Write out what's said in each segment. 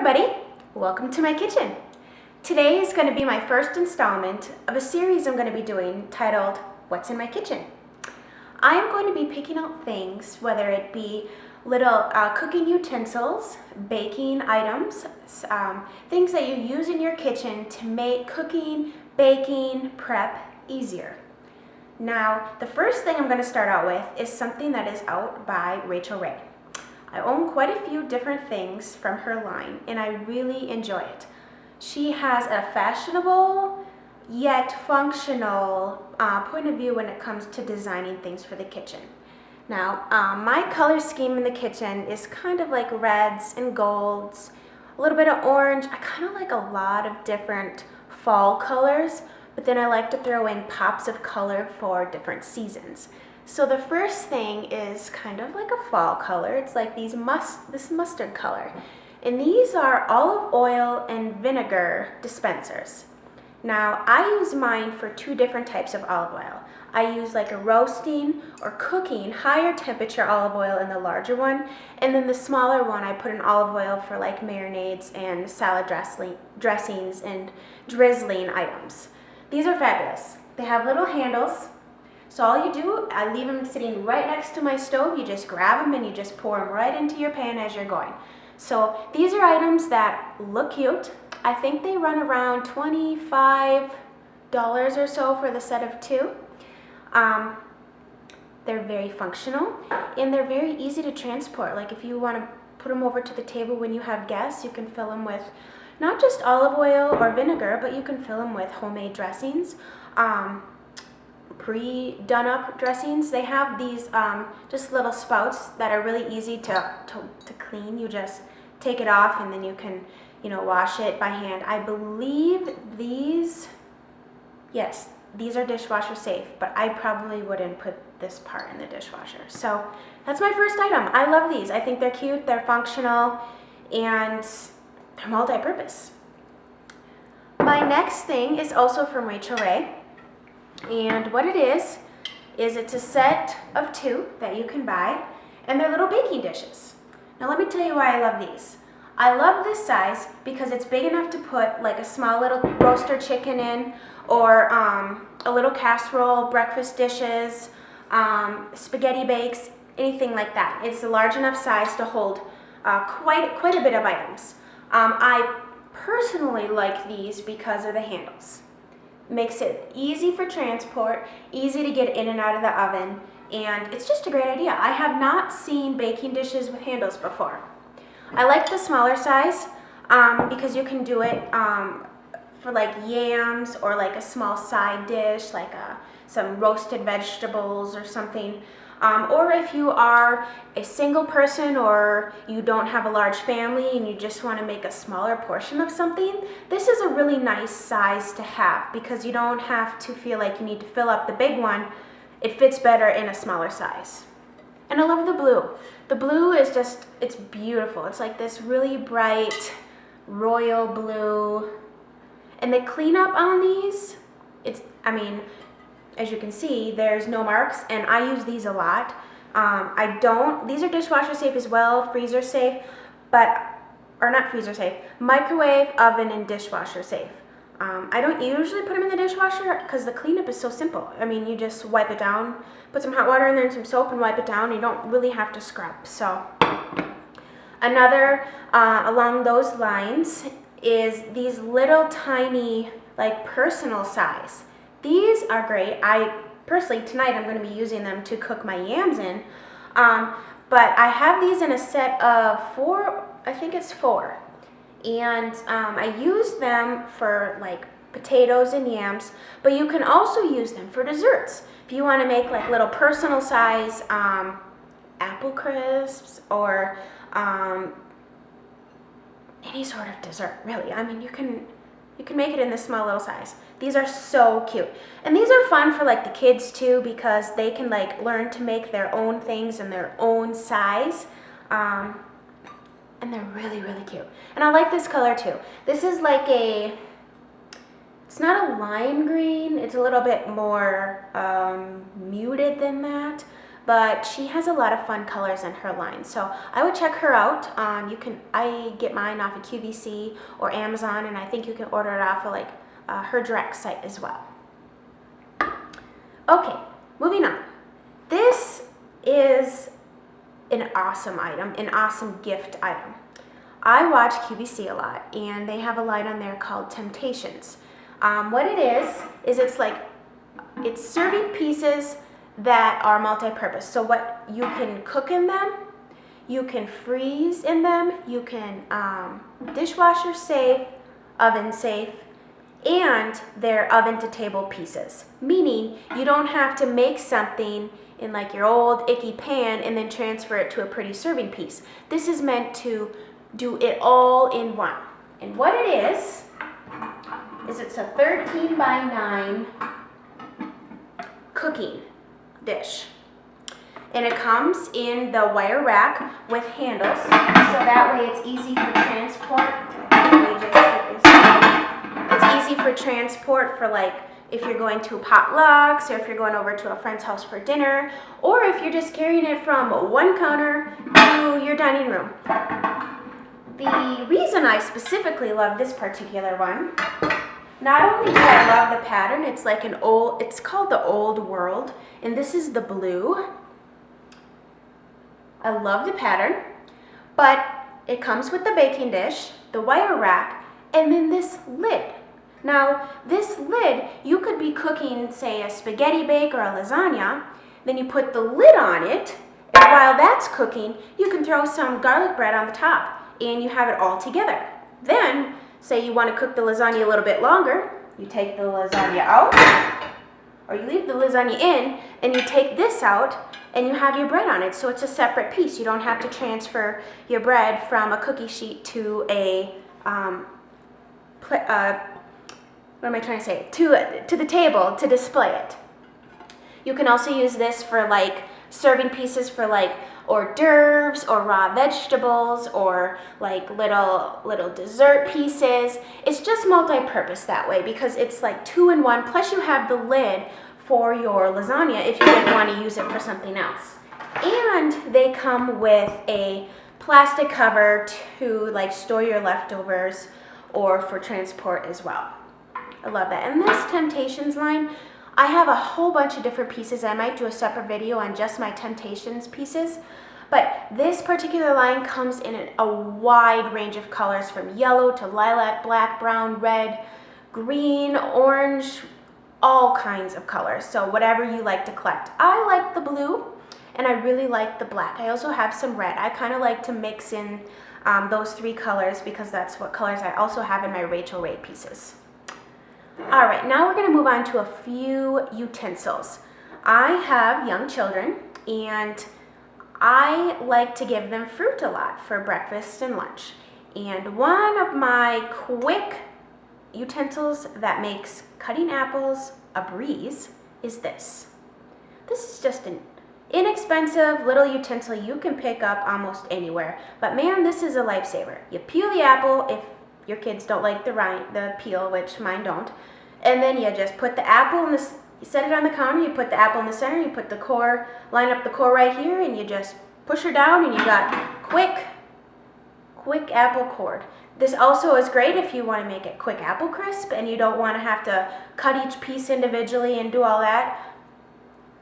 everybody, welcome to my kitchen. Today is going to be my first installment of a series I'm going to be doing titled, What's in My Kitchen? I am going to be picking out things, whether it be little cooking utensils, baking items, things that you use in your kitchen to make cooking, baking, prep easier. Now, the first thing I'm going to start out with is something that is out by Rachael. I own quite a few different things from her line, and I really enjoy it. She has a fashionable yet functional point of view when it comes to designing things for the kitchen. Now, my color scheme in the kitchen is kind of like reds and golds, a little bit of orange. I kind of like a lot of different fall colors, but then I like to throw in pops of color for different seasons. So the first thing is kind of like a fall color. It's like this mustard color. And these are olive oil and vinegar dispensers. Now, I use mine for two different types of olive oil. I use like a roasting or cooking higher temperature olive oil in the larger one. And then the smaller one, I put in olive oil for like marinades and salad dressings and drizzling items. These are fabulous. They have little handles. So all you do, I leave them sitting right next to my stove. You just grab them and you just pour them right into your pan as you're going. So these are items that look cute. I think they run around $25 or so for the set of two. They're very functional and they're very easy to transport. Like if you want to put them over to the table when you have guests, you can fill them with not just olive oil or vinegar, but you can fill them with homemade dressings. Pre-done up dressings. They have these just little spouts that are really easy to clean. You just take it off and then you can, wash it by hand. I believe these are dishwasher safe, but I probably wouldn't put this part in the dishwasher. So that's my first item. I love these. I think they're cute, they're functional, and they're multi-purpose. My next thing is also from Rachael. And what it is it's a set of two that you can buy, and they're little baking dishes. Now let me tell you why I love these. I love this size because it's big enough to put like a small little roaster chicken in, or a little casserole, breakfast dishes, spaghetti bakes, anything like that. It's a large enough size to hold quite a bit of items. I personally like these because of the handles. Makes it easy for transport, easy to get in and out of the oven, and it's just a great idea. I have not seen baking dishes with handles before. I like the smaller size because you can do it for like yams or like a small side dish, like some roasted vegetables or something. Or if you are a single person or you don't have a large family and you just want to make a smaller portion of something, this is a really nice size to have because you don't have to feel like you need to fill up the big one. It fits better in a smaller size. And I love the blue. The blue is just, it's beautiful. It's like this really bright royal blue. And the cleanup on these, as you can see, there's no marks, and I use these a lot. These are dishwasher safe as well, freezer safe, not freezer safe, microwave, oven, and dishwasher safe. I don't usually put them in the dishwasher because the cleanup is so simple. You just wipe it down, put some hot water in there and some soap and wipe it down. You don't really have to scrub. So another along those lines is these little tiny, like personal size. These are great. Personally, tonight I'm going to be using them to cook my yams in. But I have these in a set of four, I think it's four. And I use them for like potatoes and yams, but you can also use them for desserts. If you want to make like little personal size apple crisps or any sort of dessert, really. You can make it in this small little size. These are so cute. And these are fun for like the kids too because they can like learn to make their own things in their own size. And they're really, really cute. And I like this color too. This is like it's not a lime green. It's a little bit more muted than that. but she has a lot of fun colors in her line. So I would check her out. I get mine off of QVC or Amazon, and I think you can order it off of like her direct site as well. Okay, moving on. This is an awesome item, an awesome gift item. I watch QVC a lot, and they have a line on there called Temptations. What it is it's serving pieces that are multi-purpose. So what you can cook in them, you can freeze in them, you can dishwasher safe, oven safe, and they're oven to table pieces. Meaning you don't have to make something in like your old icky pan and then transfer it to a pretty serving piece. This is meant to do it all in one. And what it is it's a 13 by 9 cooking dish. And it comes in the wire rack with handles, so that way it's easy for transport. It's easy for transport for like if you're going to potlucks or if you're going over to a friend's house for dinner, or if you're just carrying it from one counter to your dining room. The reason I specifically love this particular one, not only do I love the pattern, it's called the Old World, and this is the blue. I love the pattern, but it comes with the baking dish, the wire rack, and then this lid. Now, this lid, you could be cooking, say, a spaghetti bake or a lasagna, then you put the lid on it, and while that's cooking, you can throw some garlic bread on the top, and you have it all together. Then, say you want to cook the lasagna a little bit longer, you take the lasagna out, or you leave the lasagna in, and you take this out, and you have your bread on it, so it's a separate piece. You don't have to transfer your bread from a cookie sheet to a, to the table to display it. You can also use this for like serving pieces for like hors d'oeuvres or raw vegetables or like little dessert pieces. It's just multi-purpose that way because it's like 2-in-1, plus you have the lid for your lasagna if you didn't want to use it for something else. And they come with a plastic cover to like store your leftovers or for transport as well. I love that. And this Temptations line, I have a whole bunch of different pieces. I might do a separate video on just my Temptations pieces. But this particular line comes in a wide range of colors, from yellow to lilac, black, brown, red, green, orange, all kinds of colors. So whatever you like to collect. I like the blue and I really like the black. I also have some red. I kind of like to mix in those 3 colors because that's what colors I also have in my Rachael pieces. All right, now we're going to move on to a few utensils. I have young children, and I like to give them fruit a lot for breakfast and lunch. And one of my quick utensils that makes cutting apples a breeze is this. This is just an inexpensive little utensil you can pick up almost anywhere. But man, this is a lifesaver. You peel the apple if your kids don't like the peel, which mine don't. And then you just put the apple in this, you set it on the counter, you put the apple in the center, you put the core, line up the core right here, and you just push her down and you got quick apple cord. This also is great if you want to make it quick apple crisp and you don't want to have to cut each piece individually and do all that.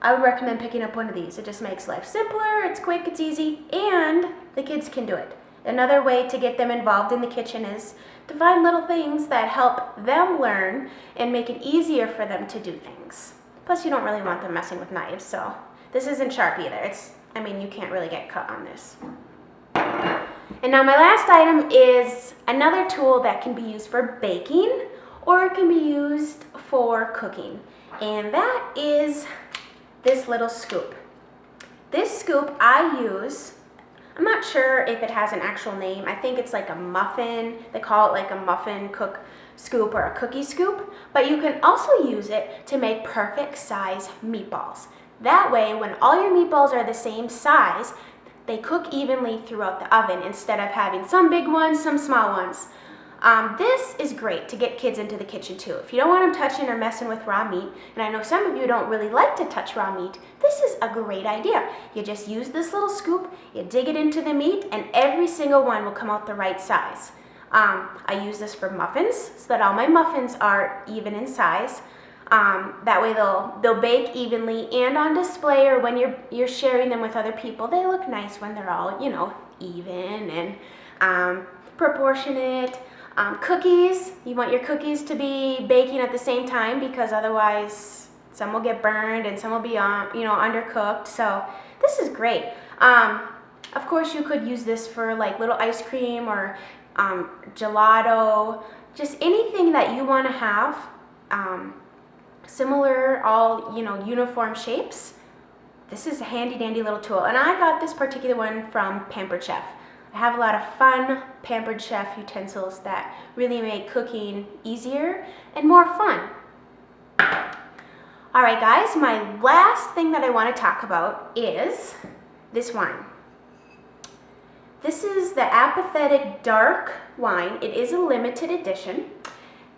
I would recommend picking up one of these. It just makes life simpler, it's quick, it's easy, and the kids can do it. Another way to get them involved in the kitchen is to find little things that help them learn and make it easier for them to do things. Plus, you don't really want them messing with knives, so this isn't sharp either. You can't really get cut on this. And now my last item is another tool that can be used for baking or it can be used for cooking. And that is this little scoop. This scoop I use, I'm not sure if it has an actual name. I think it's like a muffin. They call it like a muffin cook scoop or a cookie scoop. But you can also use it to make perfect size meatballs. That way, when all your meatballs are the same size, they cook evenly throughout the oven instead of having some big ones, some small ones. This is great to get kids into the kitchen too. If you don't want them touching or messing with raw meat, and I know some of you don't really like to touch raw meat, this is a great idea. You just use this little scoop, you dig it into the meat, and every single one will come out the right size. I use this for muffins so that all my muffins are even in size. That way they'll bake evenly and on display, or when you're sharing them with other people, they look nice when they're all, you know, even and proportionate. Cookies, you want your cookies to be baking at the same time because otherwise some will get burned and some will be undercooked. So this is great. Of course, you could use this for like little ice cream or gelato, just anything that you want to have similar, all uniform shapes. This is a handy dandy little tool, and I got this particular one from Pampered Chef. I have a lot of fun Pampered Chef utensils that really make cooking easier and more fun. All right, guys, my last thing that I want to talk about is this wine. This is the Apothetic dark wine. It is a limited edition.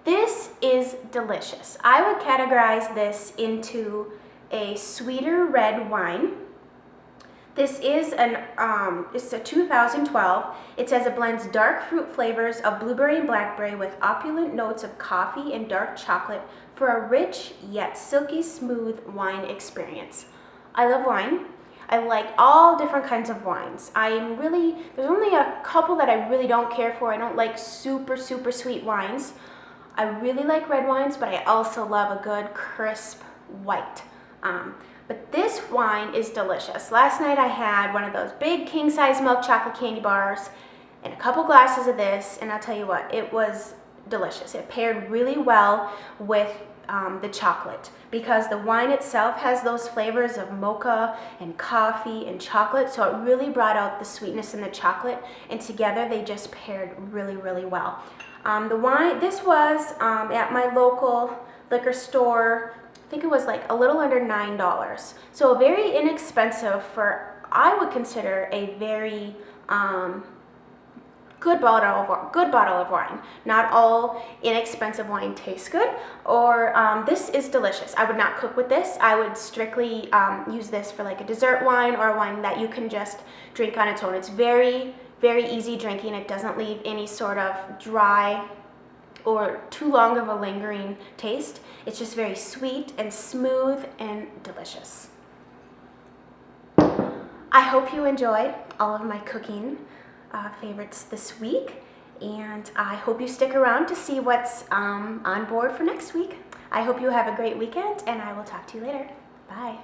This is delicious. I would categorize this into a sweeter red wine. This is it's a 2012. It says it blends dark fruit flavors of blueberry and blackberry with opulent notes of coffee and dark chocolate for a rich yet silky smooth wine experience. I love wine. I like all different kinds of wines. There's only a couple that I really don't care for. I don't like super sweet wines. I really like red wines, but I also love a good crisp white. But this wine is delicious. Last night I had one of those big king-size milk chocolate candy bars and a couple glasses of this, and I'll tell you what, it was delicious. It paired really well with the chocolate because the wine itself has those flavors of mocha and coffee and chocolate, so it really brought out the sweetness in the chocolate, and together they just paired really well. This was at my local liquor store. I think it was like a little under $9. So very inexpensive for, I would consider, a very good bottle of wine. Not all inexpensive wine tastes good, or this is delicious. I would not cook with this. I would strictly use this for like a dessert wine or a wine that you can just drink on its own. It's very easy drinking. It doesn't leave any sort of dry or too long of a lingering taste. It's just very sweet and smooth and delicious. I hope you enjoyed all of my cooking favorites this week, and I hope you stick around to see what's on board for next week. I hope you have a great weekend, and I will talk to you later. Bye.